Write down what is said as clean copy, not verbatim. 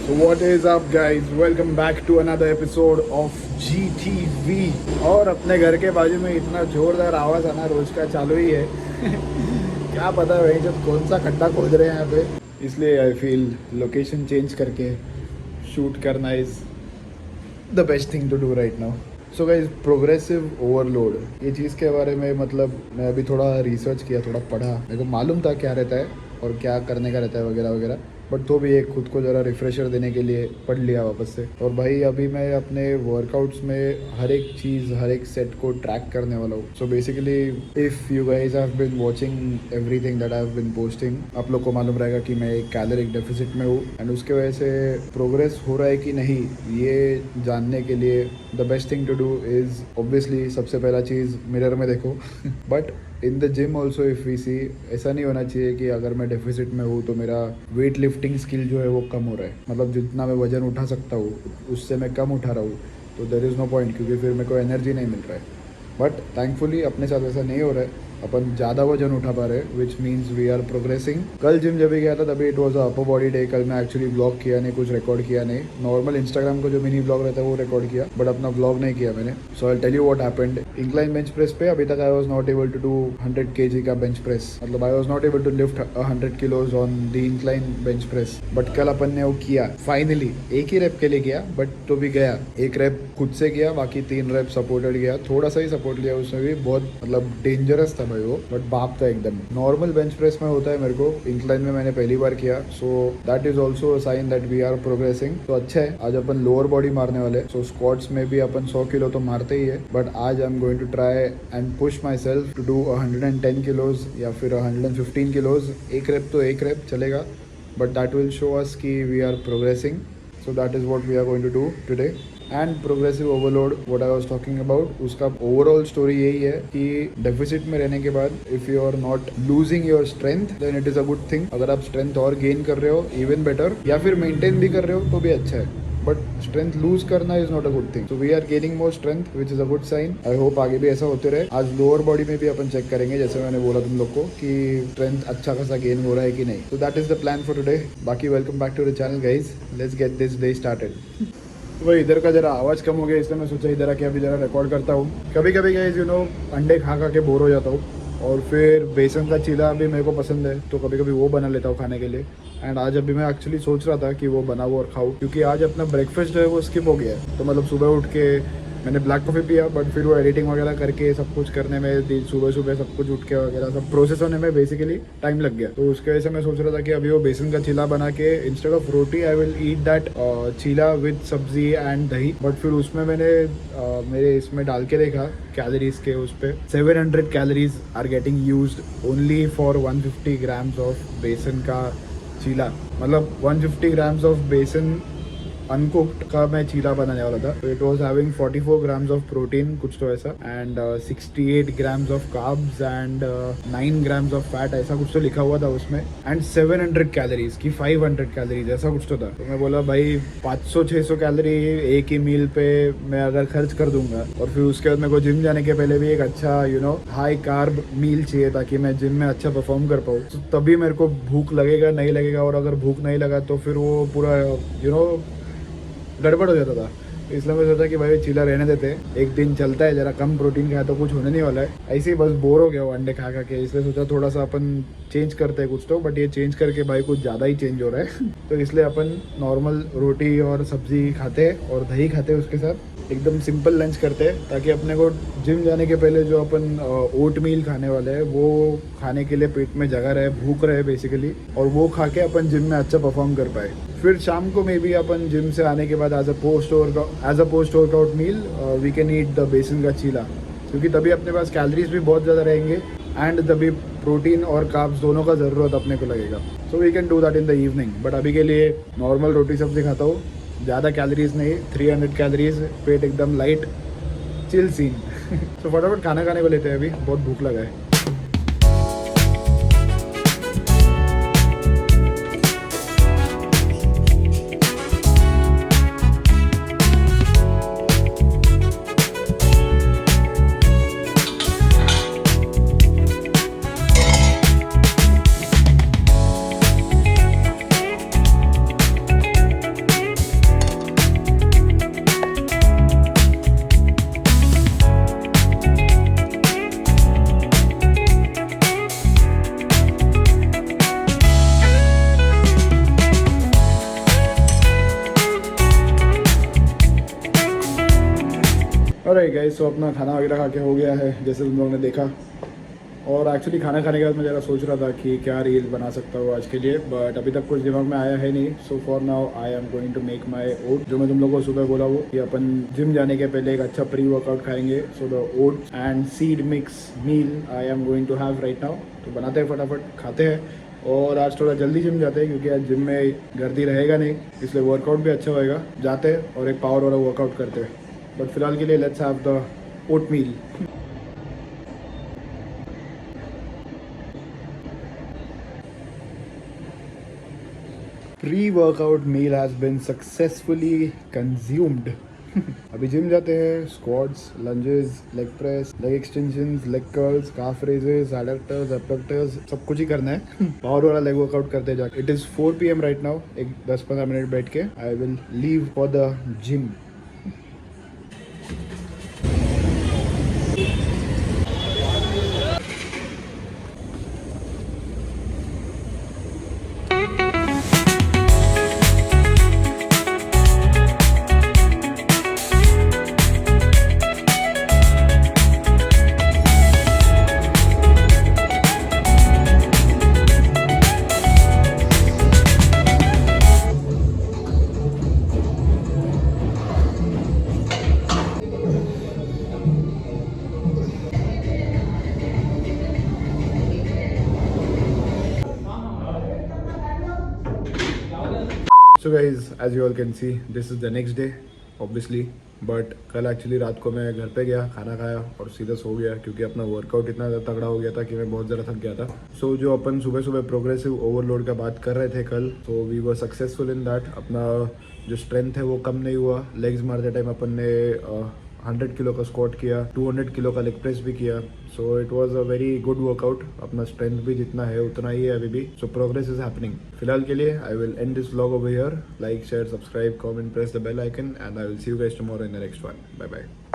So what is up guys? Welcome back to another episode of GTV। और अपने घर के बाजू में इतना जोरदार आवाज़ आना रोज का चालू ही है। क्या पता वही जब कौन सा खड्डा खोद रहे हैं यहाँ पे, इसलिए आई फील लोकेशन चेंज करके शूट करना is the best thing to do right now. So guys, progressive overload, ये चीज़ के बारे में मतलब मैं अभी थोड़ा रिसर्च किया, थोड़ा पढ़ा। मेरे को मालूम था क्या रहता है और क्या करने का रहता है वगैरह वगैरह, बट तो भी एक खुद को ज़रा रिफ्रेशर देने के लिए पढ़ लिया वापस से। और भाई अभी मैं अपने वर्कआउट्स में हर एक चीज़, हर एक सेट को ट्रैक करने वाला हूँ। So basically if you guys have been watching everything that I have been posting, आप लोग को मालूम रहेगा कि मैं एक कैलोरिक डेफिसिट में हूँ एंड उसके वजह से प्रोग्रेस हो रहा है कि नहीं, ये जानने के लिए the best thing to do is obviously सबसे पहला चीज़ मिरर में देखो। But in the gym also if we see, ऐसा नहीं होना चाहिए कि अगर मैं डेफिसिट में हूँ तो मेरा वेट लिफ्टिंग स्किल जो है वो कम हो रहा है। मतलब जितना मैं वजन उठा सकता हूँ उससे मैं कम उठा रहा हूँ, तो देयर इज़ नो पॉइंट, क्योंकि फिर मेरे को एनर्जी नहीं मिल रहा है। बट थैंकफुली अपने साथ ऐसा नहीं हो रहा है, अपन ज़्यादा वजन उठा पा रहे हैं, which means we are progressing. कल जिम जब भी गया था तभी it was a upper body day. कल मैं एक्चुअली ब्लॉग किया नहीं, कुछ रिकॉर्ड किया नहीं। नॉर्मल इंस्टाग्राम को जो मिनी ब्लॉग रहता है वो रिकॉर्ड किया, बट अपना ब्लॉग नहीं किया मैंने। So I tell you what happened. Incline bench press पे अभी तक I was not able to do 100 kg का बेंच प्रेस, मतलब I was not able to lift 100 kilos on the incline bench press. But कल अपन ने वो किया फाइनली। एक ही रेप के लिए किया बट तो भी गया। एक रेप खुद से किया, बाकी 3 रेप सपोर्टेड गया। थोड़ा सा ही सपोर्ट लिया उसमें भी, बहुत मतलब डेंजरस था भाई वो, बट बाप था एकदम। नॉर्मल बेंच प्रेस में होता है मेरे को, इंक्लाइन में मैंने पहली बार किया। So that is also a sign that we are progressing. तो अच्छा है, आज अपन लोअर बॉडी मारने वाले। सो स्क्वाट्स में भी अपन 100 किलो तो मारते ही है, बट आज I am going to try and push myself to do 110 kilos या फिर 115 kilos। एक रेप तो एक रेप चलेगा, but that will show us कि we are progressing. So that is what we are going to do today. And progressive overload, what I was talking about, उसका overall story यही है कि deficit में रहने के बाद if you are not losing your strength then it is a good thing. अगर आप स्ट्रेंथ और गेन कर रहे हो इवन बेटर, या फिर मेंटेन भी कर रहे हो तो भी अच्छा है, बट स्ट्रेंथ लूज करना is not a good thing. So we are gaining more strength which is a good sign. I hope आगे भी ऐसा होते रहे। आज लोअर बॉडी में भी अपन चेक करेंगे, जैसे मैंने बोला तुम लोग को कि स्ट्रेंथ अच्छा खासा गेन हो रहा है कि नहीं। तो that is the plan for today. बाकी welcome back to the channel guys, let's get this day started. वही इधर का जरा आवाज़ कम हो गया, इसलिए मैं सोचा इधर आके अभी जरा रिकॉर्ड करता हूँ। कभी कभी गाइस अंडे खा खा के बोर हो जाता हूँ, और फिर बेसन का चीला भी मेरे को पसंद है, तो कभी कभी वो बना लेता हूँ खाने के लिए। एंड आज अभी मैं एक्चुअली सोच रहा था कि वो बनाऊँ और खाऊँ, क्योंकि आज अपना ब्रेकफास्ट जो है वो स्किप हो गया है। तो मतलब सुबह उठ के मैंने ब्लैक कॉफ़ी पिया, बट फिर वो एडिटिंग वगैरह करके सब कुछ करने में, सुबह सुबह सब कुछ उठ के वगैरह सब प्रोसेस होने में बेसिकली टाइम लग गया। तो उसके वजह से मैं सोच रहा था कि अभी वो बेसन का चीला बना के instead of roti I will eat that cheela with sabzi and dahi. But फिर उसमें मैंने मेरे इसमें डाल के देखा कैलोरीज के, उस पर 700 calories are getting used only for 150 grams of besan का चीला। मतलब 150 grams ऑफ बेसन अनकुक्ड का मैं चीला बनाने वाला था। तो it was having 44 grams of protein, कुछ तो ऐसा, and 68 grams of carbs and 9 grams of fat, ऐसा कुछ तो लिखा हुआ था उसमें। एंड 700 कैलोरीज की 500 कैलोरीज, ऐसा कुछ तो था। तो मैं बोला भाई 500-600 कैलोरी एक ही मील पे मैं अगर खर्च कर दूंगा, और फिर उसके बाद मेरे को जिम जाने के पहले भी एक अच्छा हाई कार्ब मील चाहिए ताकि मैं जिम में अच्छा परफॉर्म कर पाऊँ, तो तभी मेरे को भूख लगेगा नहीं लगेगा। और अगर भूख नहीं लगा तो फिर वो पूरा गड़बड़ हो जाता था। इसलिए मैं सोचा कि भाई चीला रहने देते, एक दिन चलता है, जरा कम प्रोटीन खाया तो कुछ होने नहीं वाला है। ऐसे ही बस बोर हो गया वो अंडे खा खा के, इसलिए सोचा थोड़ा सा अपन चेंज करते हैं कुछ तो। बट ये चेंज करके भाई कुछ ज़्यादा ही चेंज हो रहा है। तो इसलिए अपन नॉर्मल रोटी और सब्जी खाते हैं और दही खाते हैं उसके साथ, एकदम सिंपल लंच करते हैं, ताकि अपने को जिम जाने के पहले जो अपन ओट मील खाने वाले हैं वो खाने के लिए पेट में जगह रहे, भूख रहे बेसिकली, और वो खा के अपन जिम में अच्छा परफॉर्म कर पाए। फिर शाम को मे बी अपन जिम से आने के बाद as a post workout meal we can eat the besan का चीला, क्योंकि तभी अपने पास कैलोरीज भी बहुत ज़्यादा रहेंगे एंड तभी प्रोटीन और कार्ब्स दोनों का ज़रूरत अपने को लगेगा। So we can do that in the evening. But अभी के लिए नॉर्मल रोटी सब्जी खाता हूँ, ज़्यादा कैलोरीज नहीं, 300 कैलोरीज, पेट एकदम लाइट, चिल सीन। तो फटाफट खाना खाने को लेते हैं, अभी बहुत भूख लगा है। ऑलराइट गाइस, सो अपना खाना वगैरह खा के हो गया है जैसे तुम लोगों ने देखा। और एक्चुअली खाना खाने के बाद मैं ज़रा सोच रहा था कि क्या रील बना सकता हूँ आज के लिए, बट अभी तक कुछ दिमाग में आया है नहीं। So for now I am going to make my oat. जो मैं तुम लोगों को सुबह बोला वो कि अपन जिम जाने के पहले एक अच्छा प्री वर्कआउट खाएंगे। So the oat and seed mix meal I am going to have right now. तो बनाते हैं, फटाफट खाते हैं। और आज थोड़ा जल्दी जिम जाते हैं क्योंकि आज जिम में गर्दी रहेगा नहीं, इसलिए वर्कआउट भी अच्छा होएगा। जाते हैं और एक पावर वाला वर्कआउट करते हैं। बट फिलहाल के लिए let's have the oat meal. Pre-workout meal has been successfully consumed. अभी जिम जाते हैं। Squats, lunges, leg press, leg extensions, leg curls, calf raises, adductors, abductors, सब कुछ ही करना है। पावर वाला लेग वर्कआउट करते जाके। It is 4 PM right now. एक 10-15 मिनट बैठ के I will leave for the gym. So guys, as you all can see, this is the next day obviously. But कल एक्चुअली रात को मैं घर पे गया, खाना खाया और सीधा सो गया क्योंकि अपना वर्कआउट इतना ज़्यादा तगड़ा हो गया था कि मैं बहुत ज़्यादा थक गया था। सो जो अपन सुबह सुबह प्रोग्रेसिव ओवरलोड का बात कर रहे थे कल, तो we were successful in that. अपना जो स्ट्रेंथ है वो कम नहीं हुआ। लेग्स मारते टाइम अपन ने 100 किलो का स्क्वाट किया, 200 किलो का लेग प्रेस भी किया। So it was a very good workout. अपना स्ट्रेंथ भी जितना है उतना ही है अभी भी। So progress is happening. फिलहाल के लिए I will end this vlog over here. Like, share, subscribe, comment, press the bell icon and I will see you guys tomorrow in the next one. Bye bye.